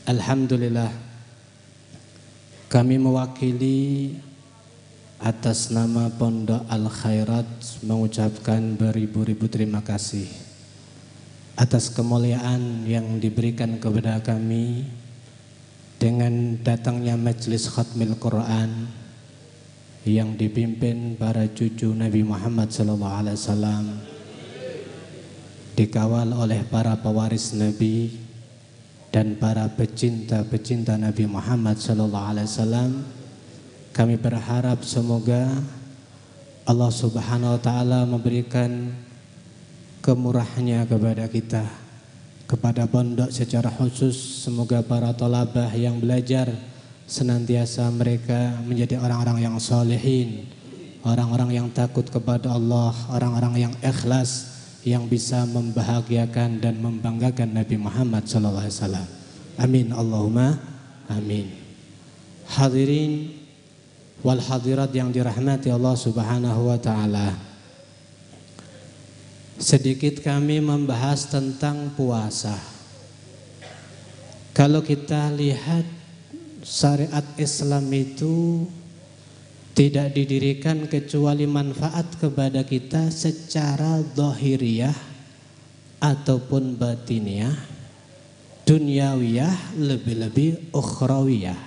Alhamdulillah, kami mewakili atas nama Pondok Al Khairat mengucapkan beribu-ribu terima kasih atas kemuliaan yang diberikan kepada kami dengan datangnya majelis khatmil Quran yang dipimpin para cucu Nabi Muhammad SAW, dikawal oleh para pewaris Nabi dan para pecinta-pecinta Nabi Muhammad SAW. Kami berharap semoga Allah Subhanahu wa Ta'ala memberikan kemurahnya kepada kita, kepada pondok secara khusus. Semoga para thalabah yang belajar senantiasa mereka menjadi orang-orang yang salihin, orang-orang yang takut kepada Allah, orang-orang yang ikhlas, yang bisa membahagiakan dan membanggakan Nabi Muhammad SAW. Amin Allahumma amin. Hadirin wal hadirat yang dirahmati Allah Subhanahu wa Ta'ala, sedikit kami membahas tentang puasa. Kalau kita lihat syariat Islam itu tidak didirikan kecuali manfaat kepada kita secara zahiriyah ataupun batiniyah, dunyawiyah, lebih-lebih ukhrawiyah.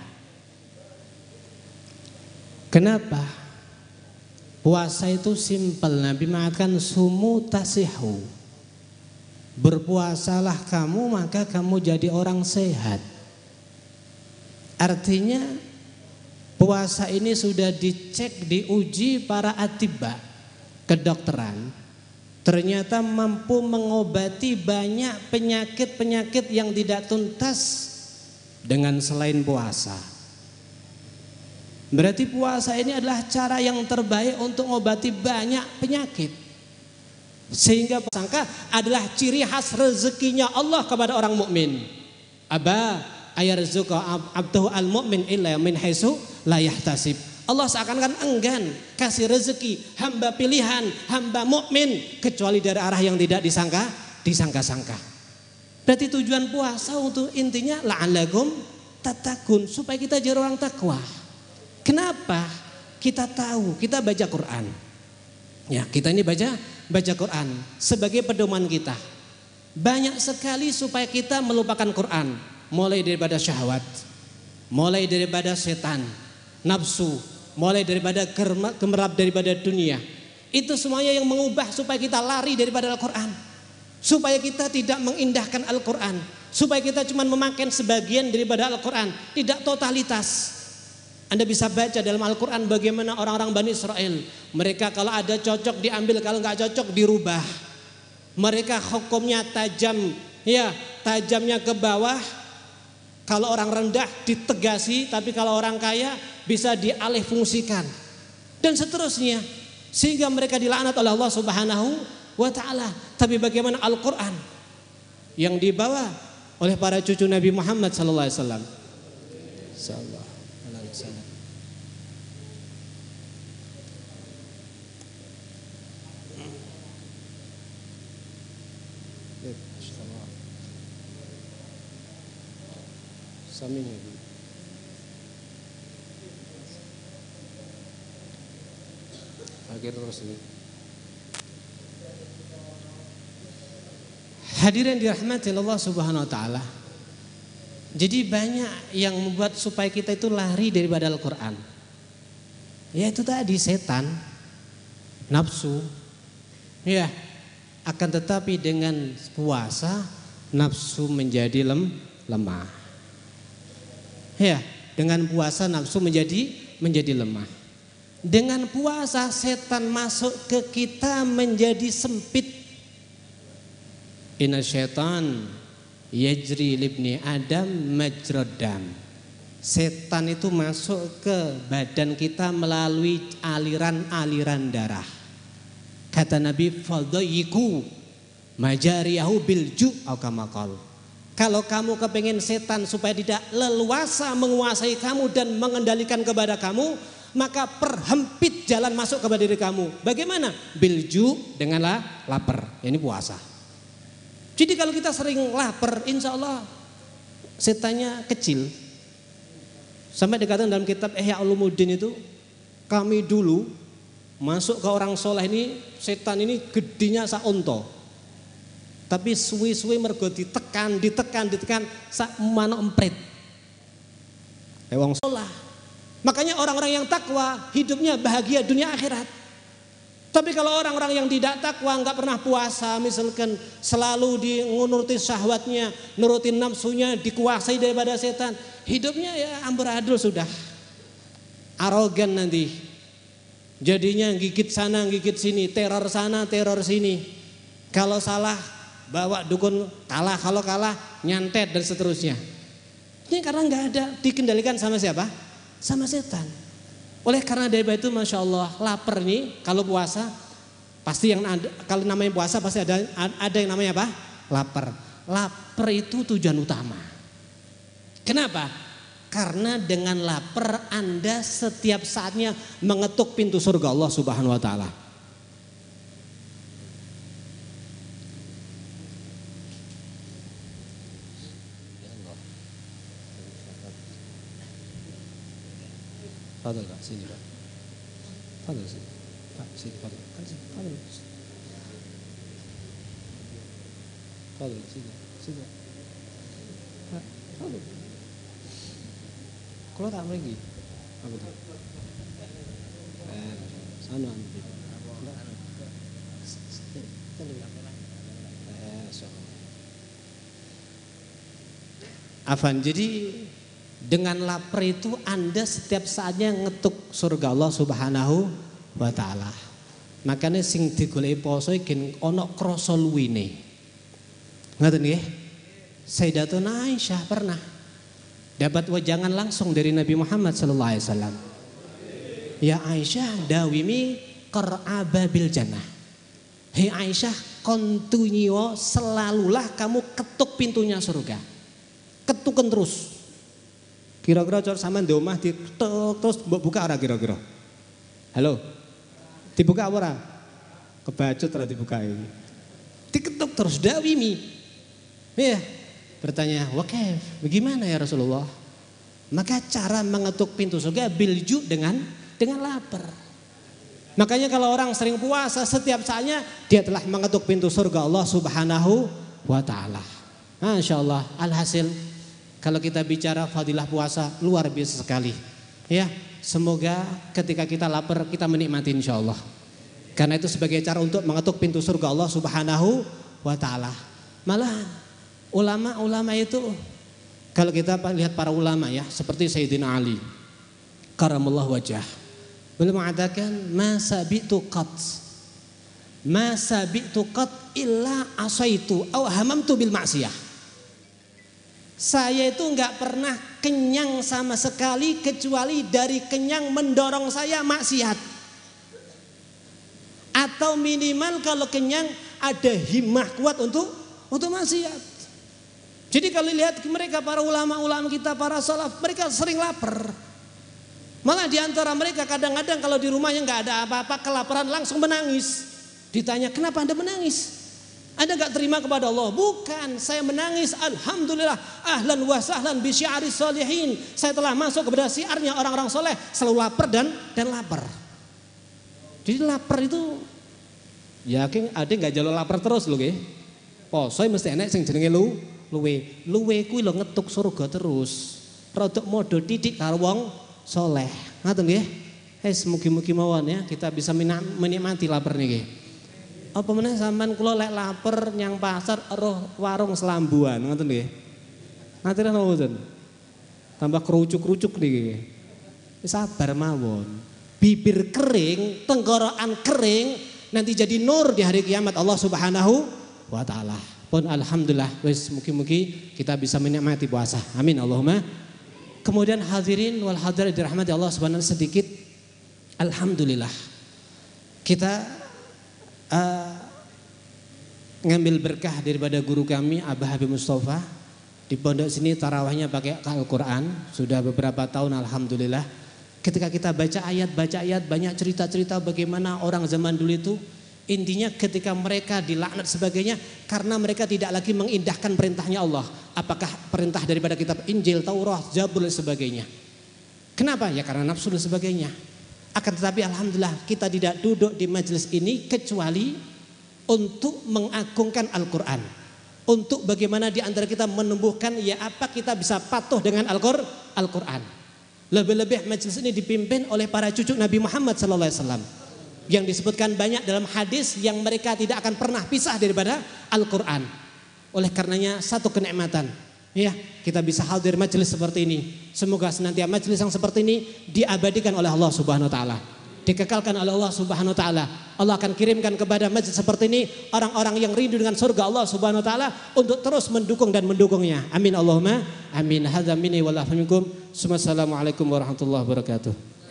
Kenapa? Puasa itu simpel. Nabi mengatakan sumu tasihu. Berpuasalah kamu maka kamu jadi orang sehat. Artinya puasa ini sudah dicek, diuji para atibba kedokteran, ternyata mampu mengobati banyak penyakit-penyakit yang tidak tuntas dengan selain puasa. Berarti puasa ini adalah cara yang terbaik untuk mengobati banyak penyakit. Sehingga sangka adalah ciri khas rezekinya Allah kepada orang mukmin. Aba ayarzuqa abduhu al-mu'min illa min haitsu la yahtasib. Allah seakan-akan enggan kasih rezeki hamba pilihan, hamba mukmin kecuali dari arah yang tidak disangka-sangka. Berarti tujuan puasa untuk intinya la'allakum tattaqun, supaya kita jadi orang takwa. Kenapa? Kita tahu, kita baca Quran. Ya, kita ini baca Quran sebagai pedoman kita. Banyak sekali supaya kita melupakan Quran. Mulai daripada syahwat, mulai daripada setan, nafsu, mulai daripada gemerlap daripada dunia. Itu semuanya yang mengubah supaya kita lari daripada Al-Quran, supaya kita tidak mengindahkan Al-Quran, supaya kita cuma memakan sebagian daripada Al-Quran, tidak totalitas. Anda bisa baca dalam Al-Quran bagaimana orang-orang Bani Israel. Mereka kalau ada cocok diambil, kalau nggak cocok dirubah. Mereka hukumnya tajam, ya tajamnya ke bawah. Kalau orang rendah ditegasi, tapi kalau orang kaya bisa dialih fungsikan. Dan seterusnya. Sehingga mereka dilaknat oleh Allah Subhanahu wa Ta'ala. Tapi bagaimana Al-Quran yang dibawa oleh para cucu Nabi Muhammad sallallahu alaihi wasallam. Hadirin dirahmati Allah Subhanahu wa Ta'ala. Jadi banyak yang membuat supaya kita itu lari daripada Al-Quran. Ya itu tadi setan, nafsu. Ya, akan tetapi dengan puasa nafsu menjadi lemah. Ya, dengan puasa nafsu menjadi lemah. Dengan puasa setan masuk ke kita menjadi sempit. Inna syaitan yajri libni Adam majrodam. Setan itu masuk ke badan kita melalui aliran-aliran darah. Kata Nabi, fadhayiku majariyahu bilju au kama qala. Kalau kamu kepengen setan supaya tidak leluasa menguasai kamu dan mengendalikan kepada kamu, maka perhempit jalan masuk kepada diri kamu. Bagaimana? Bilju dengan lapar. Ini puasa. Jadi kalau kita sering lapar, insya Allah setannya kecil. Sampai dikatakan dalam kitab Ihya Ulumuddin itu, kami dulu masuk ke orang soleh ini, setan ini gedenya sak unta. Tapi suwi-suwi mergo ditekan, sak manuk emprit. Wong soleh. Makanya orang-orang yang takwa hidupnya bahagia dunia akhirat. Tapi kalau orang-orang yang tidak takwa, nggak pernah puasa, misalkan selalu nuruti syahwatnya, nurutin nafsunya, dikuasai daripada setan, hidupnya ya amburadul sudah. Arogan nanti. Jadinya gigit sana, gigit sini, teror sana, teror sini. Kalau salah bawa dukun kalah, kalau kalah nyantet dan seterusnya. Ini karena nggak ada, dikendalikan sama siapa? Sama setan. Oleh karena dari itu Masya Allah lapar nih kalau puasa pasti yang ada, kalau namanya puasa pasti ada yang namanya apa? Lapar. Lapar itu tujuan utama. Kenapa? Karena dengan lapar Anda setiap saatnya mengetuk pintu surga Allah Subhanahu wa taala. Fadal Pak, sini Pak. Fadal sini. Pak, sini Fadal. Kan sini, Fadal. Fadal sini. Sini. Pak, Fadal. Kalau tak lagi. Apa tuh? Sana. Afan, jadi dengan lapar itu Anda setiap saatnya ngetuk surga Allah Subhanahu wa taala. Makanya sing digoleki poso iki ana krasa luwine. Ngoten nggih? Sayyidatuna Aisyah pernah dapat wejangan langsung dari Nabi Muhammad sallallahu alaihi wasallam. Ya Aisyah, dawimi qar'aba bil jannah. Hei Aisyah, kontinue selalulah kamu ketuk pintunya surga. Ketukan terus. Kira-kira cor sampean di omah diketuk terus mbok buka ora kira-kira? Halo. Dibuka ora? Kebacut ora dibukai. Diketuk terus dawimi. Ya, bertanya, "Wakif, bagaimana ya Rasulullah?" Maka cara mengetuk pintu surga bilju dengan lapar. Makanya kalau orang sering puasa setiap saatnya dia telah mengetuk pintu surga Allah Subhanahu wa taala. Masya Allah, alhasil kalau kita bicara fadilah puasa luar biasa sekali. Ya, semoga ketika kita lapar kita menikmati insyaallah. Karena itu sebagai cara untuk mengetuk pintu surga Allah Subhanahu wa taala. Malah ulama-ulama itu kalau kita lihat para ulama ya, seperti Sayyidina Ali karamallahu wajah. Beliau mengatakan ma sabitu qat illa asaitu aw hamamtu bil ma'siyah. Saya itu enggak pernah kenyang sama sekali kecuali dari kenyang mendorong saya maksiat. Atau minimal kalau kenyang ada himmah kuat untuk maksiat. Jadi kalau lihat mereka para ulama-ulama kita, para salaf, mereka sering lapar. Malah diantara mereka kadang-kadang kalau di rumahnya enggak ada apa-apa, kelaparan langsung menangis. Ditanya, "Kenapa Anda menangis? Anda gak terima kepada Allah?" "Bukan, saya menangis alhamdulillah ahlan wa sahlan bi syi'aris sholihin." Saya telah masuk kepada syiarnya orang-orang soleh, selalu lapar dan lapar. Jadi lapar itu yakin ada gak jalur lapar terus lho nggih. Poso mesti enek sing jenenge luwe. Luwe kuwi lho ngetuk surga terus. Rodok modho titik karo wong soleh. Ngoten nggih. Mugi-mugi mawon ya kita bisa menikmati lapar niki. Apa meneh sampean kula lek lapar nyang pasar roh warung selambuan ngoten nggih. Ngaten napa mboten? Tambah kerucuk-kerucuk niki. Sabar mawon. Bibir kering, tenggorokan kering, nanti jadi nur di hari kiamat Allah Subhanahu wa taala. Pun alhamdulillah wis mugi-mugi kita bisa menikmati puasa. Amin Allahumma. Kemudian hadirin wal hadirat dirahmati Allah Subhanahu sedikit alhamdulillah. Kita ngambil berkah daripada guru kami Abah Habib Mustafa. Di pondok sini tarawihnya pakai Al-Quran sudah beberapa tahun alhamdulillah. Ketika kita baca ayat banyak cerita-cerita bagaimana orang zaman dulu itu Intinya ketika mereka dilaknat sebagainya karena mereka tidak lagi mengindahkan perintahnya Allah. Apakah perintah daripada kitab Injil, Taurat, Zabur dan sebagainya. Kenapa? Ya karena nafsu dan sebagainya. Akan tetapi alhamdulillah kita tidak duduk di majelis ini kecuali untuk mengagungkan Al-Quran. Untuk bagaimana di antara kita menumbuhkan ya apa kita bisa patuh dengan Al-Quran. Lebih-lebih majelis ini dipimpin oleh para cucu Nabi Muhammad SAW. Yang disebutkan banyak dalam hadis yang mereka tidak akan pernah pisah daripada Al-Quran. Oleh karenanya satu kenikmatan, ya kita bisa hadir majelis seperti ini. Semoga senantiasa majelis yang seperti ini diabadikan oleh Allah Subhanahu Wa Taala, dikekalkan oleh Allah Subhanahu Wa Taala. Allah akan kirimkan kepada majelis seperti ini orang-orang yang rindu dengan surga Allah Subhanahu Wa Taala untuk terus mendukung dan mendukungnya. Amin Allahumma amin. Hadza minni wa minkum. Assalamualaikum warahmatullahi wabarakatuh.